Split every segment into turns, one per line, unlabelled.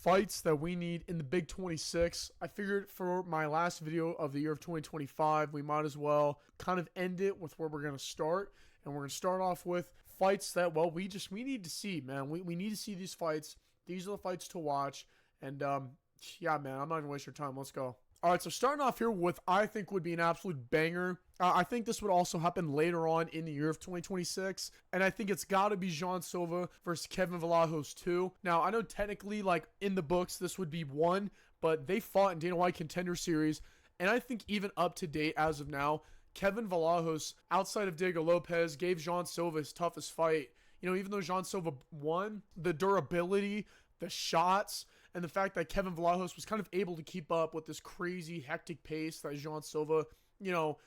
fights that we need in the Big 26. I figured for my last video of the year of 2025, we might as well kind of end it with where we're going to start. And we're going to start off with fights that, well, we need to see, man. We need to see these fights. These are the fights to watch. And, yeah, man, I'm not even wasting your time. Let's go. All right, so starting off here with I think would be an absolute banger. I think this would also happen later on in the year of 2026. And I think it's got to be Jean Silva versus Kevin Vallejos 2. Now, I know technically, like, in the books, this would be 1. But they fought in Dana White Contender Series. And I think even up to date as of now, Kevin Vallejos, outside of Diego Lopez, gave Jean Silva his toughest fight. You know, even though Jean Silva won, the durability, the shots, and the fact that Kevin Vallejos was kind of able to keep up with this crazy, hectic pace that Jean Silva, you know,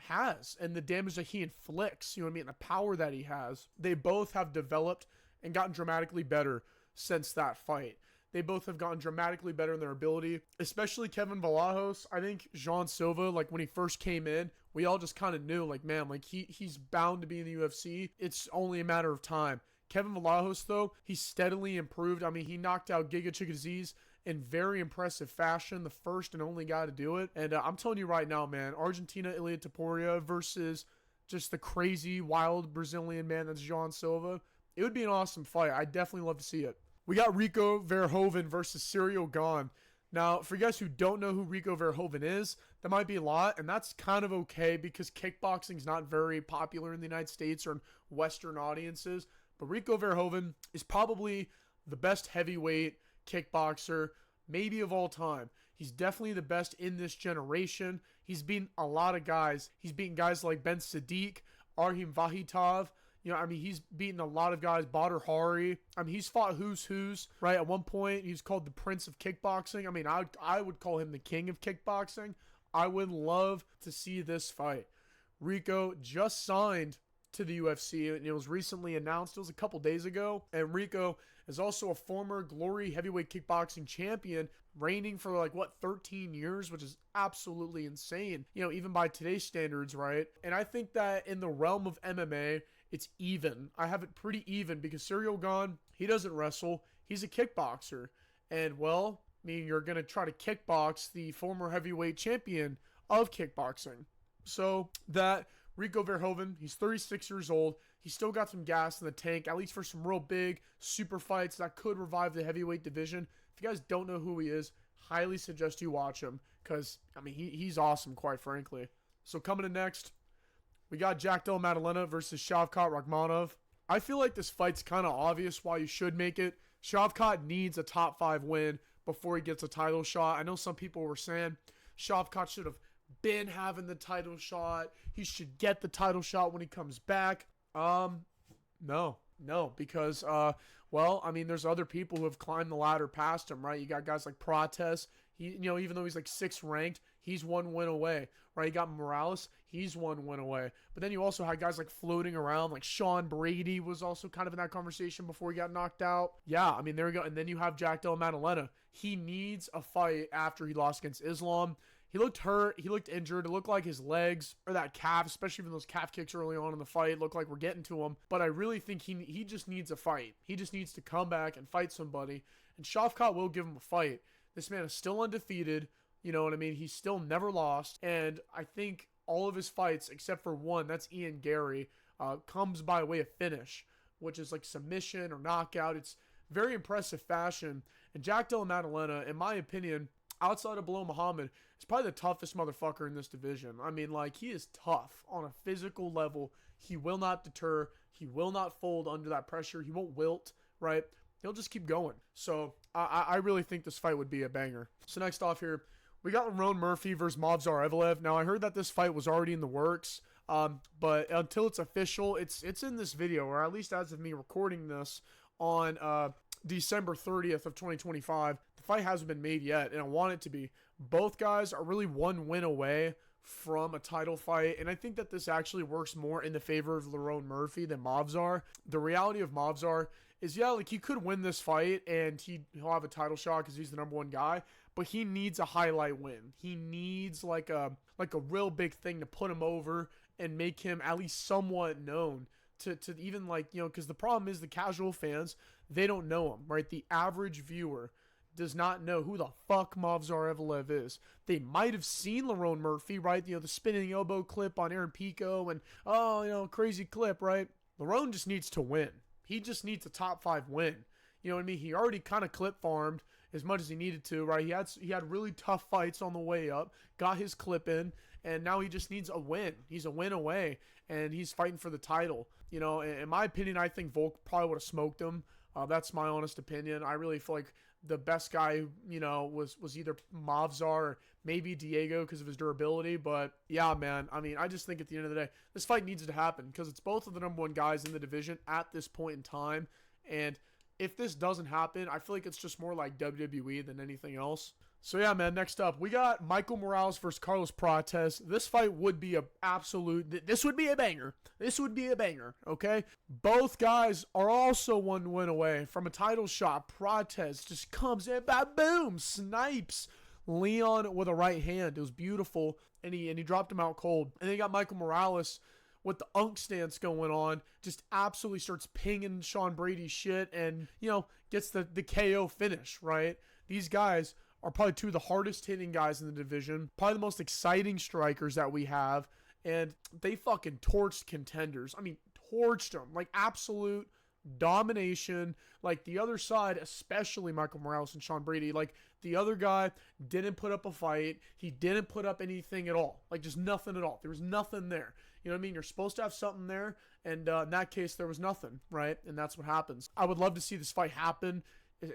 has, and the damage that he inflicts, you know what I mean, the power that he has. They both have developed and gotten dramatically better since that fight. They both have gotten dramatically better in their ability, especially Kevin Vallejos. I think Jean Silva, like when he first came in, we all just kind of knew, like, man, like he's bound to be in the UFC. It's only a matter of time. Kevin Vallejos, though, he's steadily improved. I mean, he knocked out Giga Chikadze in very impressive fashion, the first and only guy to do it. And I'm telling you right now, man, Argentina Ilia Topuria versus just the crazy, wild Brazilian man that's Jean Silva. It would be an awesome fight. I'd definitely love to see it. We got Rico Verhoeven versus Ciryl Gane. Now, for you guys who don't know who Rico Verhoeven is, that might be a lot, and that's kind of okay because kickboxing is not very popular in the United States or in Western audiences. But Rico Verhoeven is probably the best heavyweight kickboxer, maybe of all time. He's definitely the best in this generation. He's beaten a lot of guys. He's beaten guys like Ben Sadiq, Arhim Vahitov. You know, I mean, he's beaten a lot of guys. Badr Hari. I mean, he's fought who's, right? At one point, he was called the Prince of Kickboxing. I mean, I would call him the King of Kickboxing. I would love to see this fight. Rico just signed to the UFC, and it was recently announced. It was a couple days ago. And Rico is also a former Glory heavyweight kickboxing champion, reigning for 13 years, which is absolutely insane, you know, even by today's standards, right? And I think that in the realm of MMA, it's even. I have it pretty even because Ciryl Gane, he doesn't wrestle. He's a kickboxer. And, well, I mean, you're going to try to kickbox the former heavyweight champion of kickboxing. So that Rico Verhoeven, he's 36 years old. He's still got some gas in the tank, at least for some real big super fights that could revive the heavyweight division. If you guys don't know who he is, highly suggest you watch him because, I mean, he's awesome, quite frankly. So coming in next, we got Della Maddalena versus Shavkat Rakhmanov. I feel like this fight's kind of obvious why you should make it. Shavkat needs a top 5 win before he gets a title shot. I know some people were saying Shavkat should have been having the title shot. He should get the title shot when he comes back. No, because, well, I mean, there's other people who have climbed the ladder past him, right? You got guys like Prates. He, you know, even though he's like 6th ranked, he's 1 win away, right? You got Morales, he's 1 win away. But then you also had guys like floating around, like Sean Brady was also kind of in that conversation before he got knocked out. Yeah, I mean, there we go. And then you have Della Maddalena. He needs a fight after he lost against Islam. He looked hurt. He looked injured. It looked like his legs, or that calf, especially from those calf kicks early on in the fight, looked like we're getting to him. But I really think he just needs a fight. He just needs to come back and fight somebody. And Shavkat will give him a fight. This man is still undefeated. You know what I mean? He's still never lost. And I think all of his fights, except for one, that's Ian Gary, comes by way of finish, which is like submission or knockout. It's very impressive fashion. And Della Maddalena, in my opinion, outside of Belal Muhammad, is probably the toughest motherfucker in this division. I mean, like, he is tough on a physical level. He will not deter. He will not fold under that pressure. He won't wilt, right? He'll just keep going. So I really think this fight would be a banger. So next off here, we got Lerrone Murphy versus Movsar Evloev. Now, I heard that this fight was already in the works, but until it's official, it's in this video, or at least as of me recording this on December 30th of 2025. The fight hasn't been made yet, and I want it to be. Both guys are really 1 win away from a title fight, and I think that this actually works more in the favor of Lerrone Murphy than Movsar. The reality of Movsar is, yeah, like, he could win this fight and he'll have a title shot because he's the #1 guy, but he needs a highlight win. He needs like a real big thing to put him over and make him at least somewhat known to even, like, you know, because the problem is the casual fans, they don't know him, right? The average viewer does not know who the fuck Movsar Evloev is. They might have seen Lerrone Murphy, right? The spinning elbow clip on Aaron Pico and, crazy clip, right? Lerrone just needs to win. He just needs a top 5 win. You know what I mean? He already kind of clip farmed as much as he needed to, right? He had really tough fights on the way up, got his clip in, and now he just needs a win. He's a win away, and he's fighting for the title. In my opinion, I think Volk probably would have smoked him. That's my honest opinion. I really feel like the best guy, was either Movsar or maybe Diego because of his durability. But yeah, man, I mean, I just think at the end of the day, this fight needs to happen because it's both of the number 1 guys in the division at this point in time. And if this doesn't happen, I feel like it's just more like WWE than anything else. So yeah, man, next up, we got Michael Morales versus Carlos Prates. This fight would be this would be a banger. This would be a banger, okay? Both guys are also 1 win away from a title shot. Prates just comes in, boom, snipes Leon with a right hand. It was beautiful, and he dropped him out cold. And then you got Michael Morales with the unk stance going on, just absolutely starts pinging Sean Brady's shit and, gets the KO finish, right? These guys are probably 2 of the hardest hitting guys in the division, probably the most exciting strikers that we have, and they fucking torched contenders. I mean, torched them, like absolute domination. Like the other side, especially Michael Morales and Sean Brady, like the other guy didn't put up a fight. He didn't put up anything at all, like just nothing at all. There was nothing there. You know what I mean? You're supposed to have something there, and in that case, there was nothing, right? And that's what happens. I would love to see this fight happen,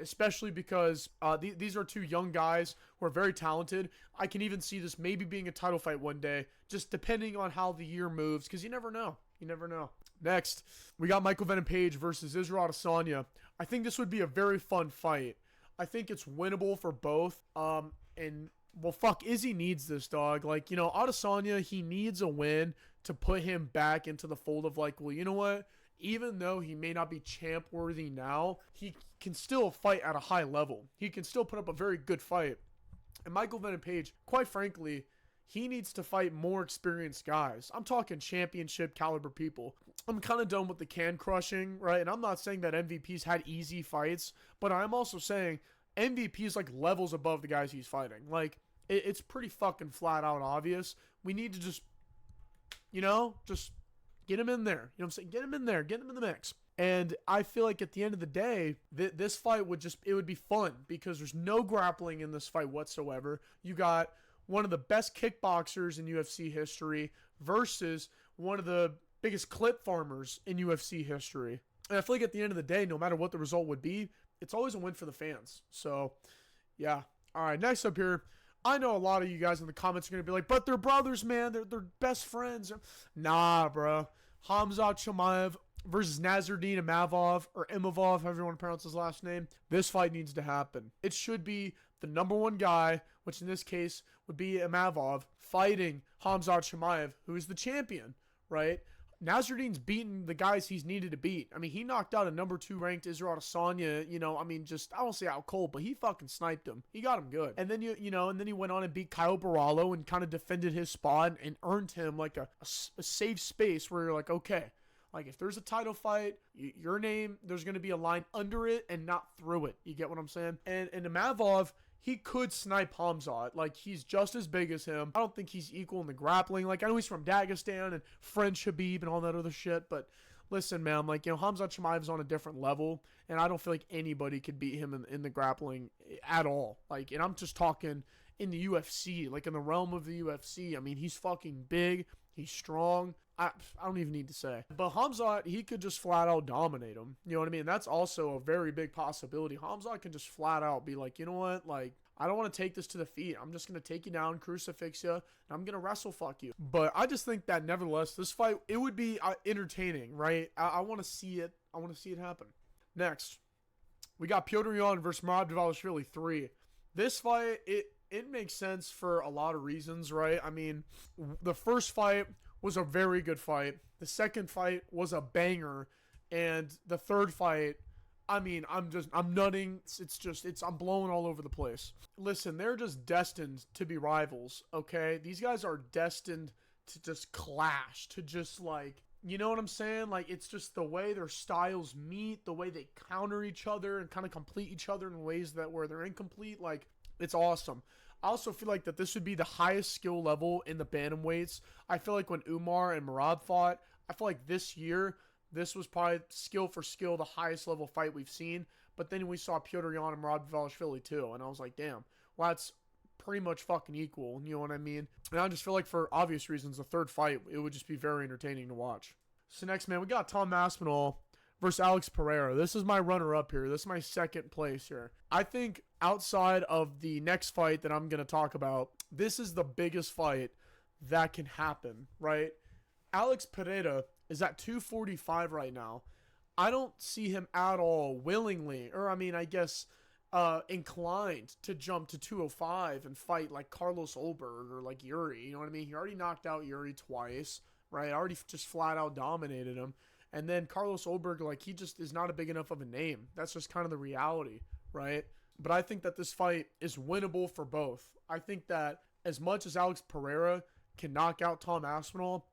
especially because these are 2 young guys who are very talented. I can even see this maybe being a title fight one day, just depending on how the year moves, because you never know. You never know. Next, we got Michael Venom Page versus Israel Adesanya. I think this would be a very fun fight. I think it's winnable for both. Izzy needs this, dog. Like, Adesanya, he needs a win to put him back into the fold of like, well, you know what? Even though he may not be champ worthy now, he can still fight at a high level. He can still put up a very good fight. And Michael Venom Page, quite frankly, he needs to fight more experienced guys. I'm talking championship caliber people. I'm kind of done with the can crushing, right? And I'm not saying that MVP's had easy fights, but I'm also saying MVP's like levels above the guys he's fighting. Like, it's pretty fucking flat out obvious. We need to just get him in there. You know what I'm saying? Get him in there. Get him in the mix. And I feel like at the end of the day, this fight would be fun because there's no grappling in this fight whatsoever. You got one of the best kickboxers in UFC history versus one of the biggest clip farmers in UFC history. And I feel like at the end of the day, no matter what the result would be, it's always a win for the fans. So, yeah. All right, next up here. I know a lot of you guys in the comments are going to be like, but they're brothers, man. They're best friends. Nah, bro. Khamzat Chimaev versus Nassourdine Imavov, or Imavov, however you want to pronounce his last name. This fight needs to happen. It should be the number 1 guy, which in this case would be Imavov, fighting Khamzat Chimaev, who is the champion, right? Nassourdine's beaten the guys he's needed to beat. I mean, he knocked out a number 2 ranked Israel Adesanya, I won't say out cold, but he fucking sniped him. He got him good. And then, and then he went on and beat Kyle Barallo and kind of defended his spot and earned him like a safe space where you're like, okay, like if there's a title fight, your name, there's going to be a line under it and not through it. You get what I'm saying? And Imavov, he could snipe Khamzat. Like, he's just as big as him. I don't think he's equal in the grappling. Like, I know he's from Dagestan and French Khabib and all that other shit, but listen, man, like, Khamzat Chimaev's on a different level, and I don't feel like anybody could beat him in the grappling at all. Like, and I'm just talking in the UFC, like in the realm of the UFC. I mean, he's fucking big. He's strong. I don't even need to say. But Khamzat, he could just flat out dominate him. You know what I mean? That's also a very big possibility. Khamzat can just flat out be like, you know what? Like, I don't want to take this to the feet. I'm just going to take you down, crucifix you, and I'm going to wrestle fuck you. But I just think that nevertheless, this fight, it would be entertaining, right? I want to see it. I want to see it happen. Next, we got Petr Yan versus Merab Dvalishvili 3. This fight, it makes sense for a lot of reasons, right? I mean, the first fight was a very good fight. The second fight was a banger. And the third fight, I mean, I'm nutting. I'm blowing all over the place. Listen, they're just destined to be rivals, okay? These guys are destined to just clash, to just like You know what I'm saying? Like, it's just the way their styles meet, the way they counter each other and kind of complete each other in ways that where they're incomplete. Like, it's awesome. I also feel like that this would be the highest skill level in the bantamweights. I feel like when Umar and Merab fought, I feel like this year, this was probably skill for skill the highest level fight we've seen. But then we saw Petr Yan and Merab Dvalishvili too, and I was like, damn, well, that's pretty much fucking equal. You know what I mean? And I just feel like for obvious reasons, the third fight, it would just be very entertaining to watch. So next, man, we got Tom Aspinall versus Alex Pereira. This is my runner-up here. This is my second place here. I think outside of the next fight that I'm going to talk about, this is the biggest fight that can happen, right? Alex Pereira is at 245 right now. I don't see him at all willingly, or I mean, I guess inclined to jump to 205 and fight like Carlos Ulberg or like Yuri. You know what I mean? He already knocked out Yuri twice, right? Already just flat out dominated him. And then Carlos Ulberg, like, he just is not a big enough of a name. That's just kind of the reality, right? But I think that this fight is winnable for both. I think that as much as Alex Pereira can knock out Tom Aspinall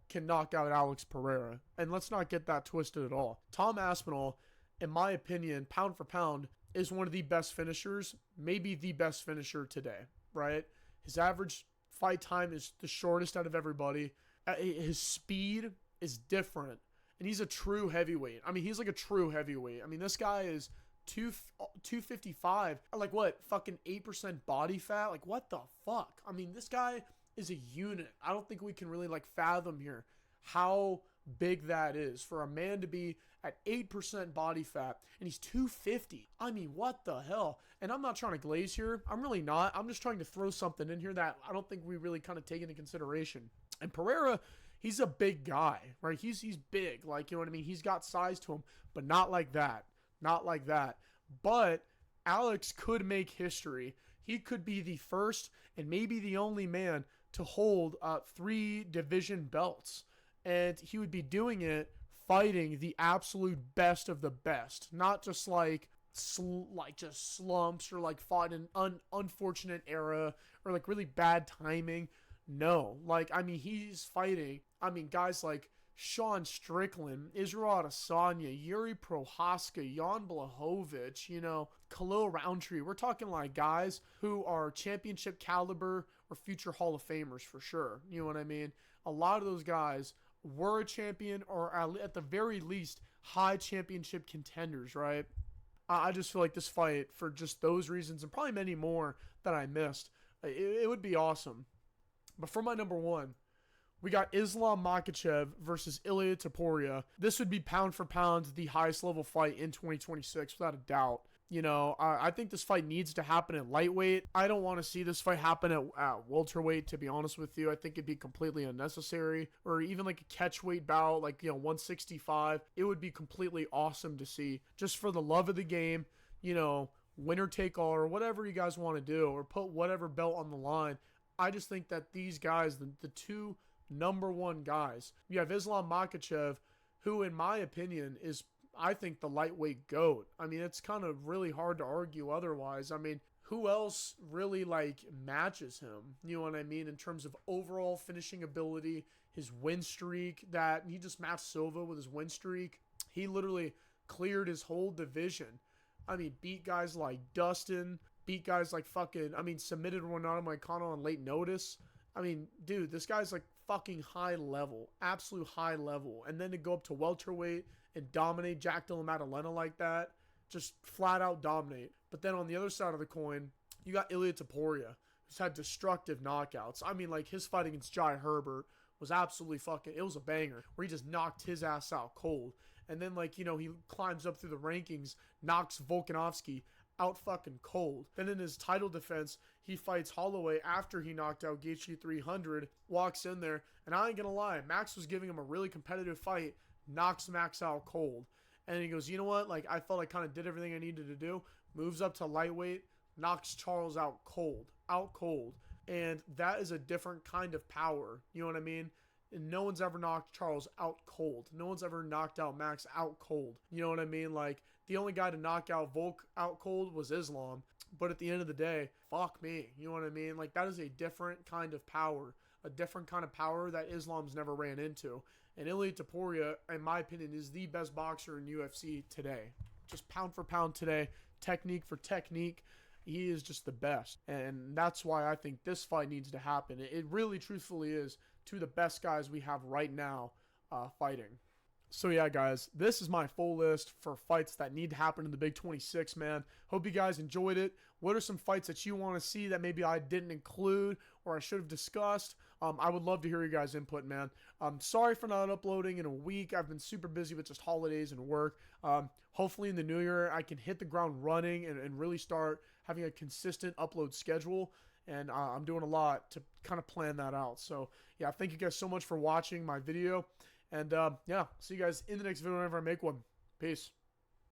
can knock out Alex Pereira. And let's not get that twisted at all. Tom Aspinall, in my opinion, pound for pound, is one of the best finishers, maybe the best finisher today, right? His average fight time is the shortest out of everybody. His speed is different, and he's a true heavyweight. I mean, he's like a true heavyweight. I mean, this guy is 255, like what, fucking 8% body fat? Like, what the fuck? I mean, this guy is a unit. I don't think we can really like fathom here how big that is for a man to be at 8% body fat, and he's 250. I mean, what the hell? And I'm not trying to glaze here. I'm really not. I'm just trying to throw something in here that I don't think we really kind of take into consideration. And Pereira, he's a big guy, right? He's big, like, you know what I mean? He's got size to him, but not like that. Not like that. But Alex could make history. He could be the first and maybe the only man to hold 3 division belts. And he would be doing it fighting the absolute best of the best. Not just like just slumps or like fought in an unfortunate era or like really bad timing. No. Like, I mean, he's fighting, I mean, guys like Sean Strickland, Israel Adesanya, Yuri Prohaska, Jan Blachowicz, you know, Khalil Roundtree. We're talking like guys who are championship caliber or future Hall of Famers for sure. You know what I mean? A lot of those guys were a champion or at the very least high championship contenders, right? I just feel like this fight, for just those reasons and probably many more that I missed, it would be awesome. But for my number one, we got Islam Makhachev versus Ilia Topuria. This would be pound for pound the highest level fight in 2026 without a doubt. You know, I think this fight needs to happen at lightweight. I don't want to see this fight happen at welterweight, to be honest with you. I think it'd be completely unnecessary. Or even like a catchweight bout, like, you know, 165. It would be completely awesome to see. Just for the love of the game, you know, winner take all or whatever you guys want to do. Or put whatever belt on the line. I just think that these guys, the two number one guys, you have Islam Makhachev, who in my opinion is, I think, the lightweight GOAT. I mean, it's kind of really hard to argue otherwise. I mean, who else really like matches him? You know what I mean? In terms of overall finishing ability, his win streak, that he just matched Silva with his win streak. He literally cleared his whole division. I mean, beat guys like Dustin, beat guys like fucking, I mean, submitted Ronaldo Moicano on late notice. I mean, dude, this guy's like fucking high level, absolute high level. And then to go up to welterweight and dominate Jack Dilla Maddalena like that, just flat out dominate. But then on the other side of the coin, you got Ilia Topuria, who's had destructive knockouts. I mean, like, his fight against Jai Herbert was absolutely fucking, it was a banger, where he just knocked his ass out cold. And then, like, you know, he climbs up through the rankings, knocks Volkanovski out fucking cold. Then in his title defense, he fights Holloway after he knocked out Gaethje 300, walks in there, and I ain't gonna lie, Max was giving him a really competitive fight, knocks Max out cold. And he goes, you know what, like, I felt I kind of did everything I needed to do, moves up to lightweight, knocks Charles out cold. And that is a different kind of power, you know what I mean? And no one's ever knocked Charles out cold. No one's ever knocked out Max out cold. You know what I mean? Like, the only guy to knock out Volk out cold was Islam. But at the end of the day, fuck me. You know what I mean? Like, that is a different kind of power. A different kind of power that Islam's never ran into. And Ilia Topuria, in my opinion, is the best boxer in UFC today. Just pound for pound today, technique for technique. He is just the best. And that's why I think this fight needs to happen. It really, truthfully is two of the best guys we have right now fighting. So yeah, guys, this is my full list for fights that need to happen in the Big 26, man. Hope you guys enjoyed it. What are some fights that you want to see that maybe I didn't include or I should have discussed? I would love to hear your guys' input, man. Sorry for not uploading in a week. I've been super busy with just holidays and work. Hopefully in the new year, I can hit the ground running and really start having a consistent upload schedule. And I'm doing a lot to kind of plan that out. So yeah, thank you guys so much for watching my video. And yeah, see you guys in the next video whenever I make one. Peace.